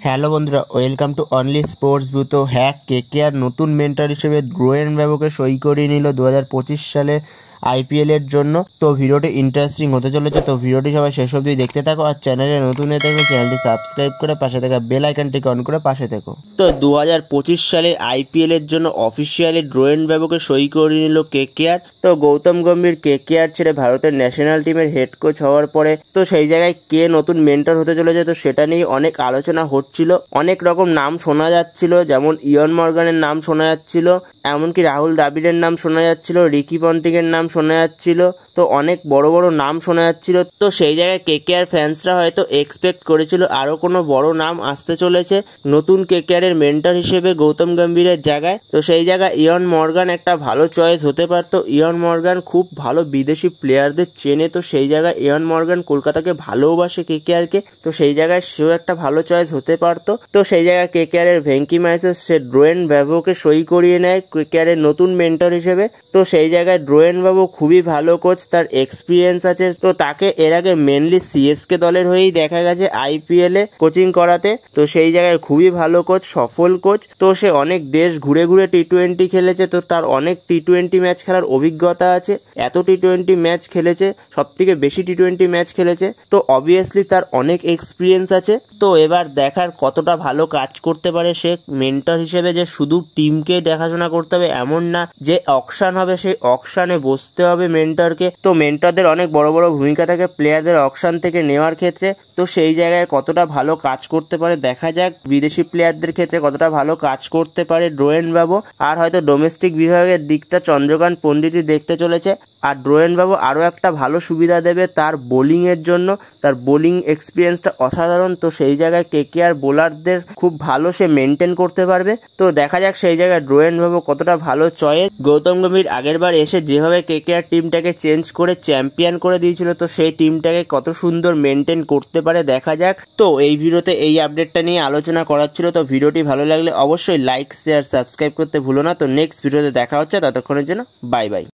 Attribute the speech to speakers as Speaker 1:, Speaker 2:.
Speaker 1: Hello বন্ধুরা, welcome to only sports view. তো KKR নতুন মেন্টর হিসেবে ড্রোয়েন ব্রাভোকে সই করিয়ে নিল 2025 সালে আইপিএল এর জন্য। তো ভিডিওটি ইন্টারেস্টিং হতে চলেছে, তো ভিডিওটি সবাই শেষ অবধি দেখতে থাকো। আর চ্যানেলে নতুন হয়ে থাকলে চ্যানেলটি সাবস্ক্রাইব করে পাশে থাকা বেল আইকনটিকে অন করে পাশে থেকো। তো 2025 সালে আইপিএল এর জন্য অফিসিয়ালি ড্রোয়েন ব্রাভোকে সই করিয়ে নিল কেকেআর। তো গৌতম গম্ভীর কেকেআর ছেড়ে ভারতের ন্যাশনাল টিমের হেড কোচ হওয়ার পরে তো সেই জায়গায় কে নতুন মেন্টর হতে চলেছে, তো সেটা নিয়ে অনেক আলোচনা হচ্ছিল। অনেক রকম নাম শোনা যাচ্ছিল, যেমন ইয়ন মর্গানের নাম শোনা যাচ্ছিল, এমনকি রাহুল দ্রাবিড়ের নাম শোনা যাচ্ছিল, রিকি পন্টিংয়ের নাম শোনা যাচ্ছিল। তো অনেক বড় বড় নাম শোনা যাচ্ছিল। তো সেই জায়গায় কেকেআর ফ্যান্সরা হয়তো এক্সপেক্ট করেছিল আরো কোনো বড় নাম আসতে চলেছে নতুন কেকেআর এর মেন্টর হিসেবে গৌতম গম্ভীরের জায়গায়। তো সেই জায়গায় ইয়ন মর্গান একটা ভালো চয়েস হতে পারতো। ইয়ন মর্গান খুব ভালো বিদেশি প্লেয়ারদের চেনে, তো সেই জায়গায় ইয়ন মর্গান কলকাতাকে ভালোবাসে কেকেআরকে, তো সেই জায়গায় সেও একটা ভালো চয়েস হতে পারতো। তো সেই জায়গায় কেকেআর এর ভেঙ্কি মাইসেস সে ড্রোয়েন ব্রাভোকে সই করিয়ে নেয় কেকেআর এর নতুন মেন্টর হিসেবে। তো সেই জায়গায় ড্রোয়েন ব্রাভো খুবই ভালো কোচ, তার এক্সপিরিয়েন্স আছে। তো তাকে এর আগে মেনলি সিএসকে দলের হয়েই দেখা গেছে আইপিএল এ কোচিং করাতে। তো সেই জায়গায় খুবই ভালো কোচ, সফল কোচ। তো সে অনেক দেশ ঘুরে ঘুরে টি-20 খেলেছে, তো তার অনেক টি-20 ম্যাচ খেলার অভিজ্ঞতা আছে। এত টি-20 ম্যাচ খেলেছে, সব থেকে বেশি টি-20 ম্যাচ খেলেছে, তো অবভিয়াসলি তার অনেক এক্সপিরিয়েন্স আছে। তো এবার দেখার কতটা ভালো কাজ করতে পারে সে মেন্টর হিসেবে। যে শুধু টিমকে দেখাশোনা করতে হবে এমন না, যে অকশন হবে সেই অকশনে বসতে হবে মেন্টরকে। তো মেন্টরদের অনেক বড় বড় ভূমিকা থাকে প্লেয়ারদের অকশন থেকে নেওয়ার ক্ষেত্রে। তো সেই জায়গায় কতটা ভালো কাজ করতে পারে দেখা যাক, বিদেশি প্লেয়ারদের ক্ষেত্রে কতটা ভালো কাজ করতে পারে ড্রোয়েন ব্রাভো। আর হয়তো ডোমেস্টিক বিভাগের দিকটা চন্দ্রকান্ত পণ্ডিতই দেখতে চলেছে। আর ড্রোয়েন ব্রাভো আরও একটা ভালো সুবিধা দেবে তার বোলিংয়ের জন্য, তার বোলিং এক্সপিরিয়েন্সটা অসাধারণ। তো সেই জায়গায় কেকেআর বোলারদের খুব ভালো সে মেনটেন করতে পারবে। তো দেখা যাক সেই জায়গায় ড্রোয়েন ব্রাভো কতটা ভালো চয়েস। গৌতম গম্ভীর আগেরবার এসে যেভাবে কেকেআর টিমটাকে চেঞ্জ করে চ্যাম্পিয়ন করে দিয়েছিল, তো সেই টিমটাকে কত সুন্দর মেনটেন করতে পারে দেখা যাক। তো এই ভিডিওতে এই আপডেটটা নিয়ে আলোচনা করার ছিল। তো ভিডিওটি ভালো লাগলে অবশ্যই লাইক শেয়ার সাবস্ক্রাইব করতে ভুলো না। তো নেক্সট ভিডিওতে দেখা হচ্ছে, ততক্ষণের জন্য বাই বাই।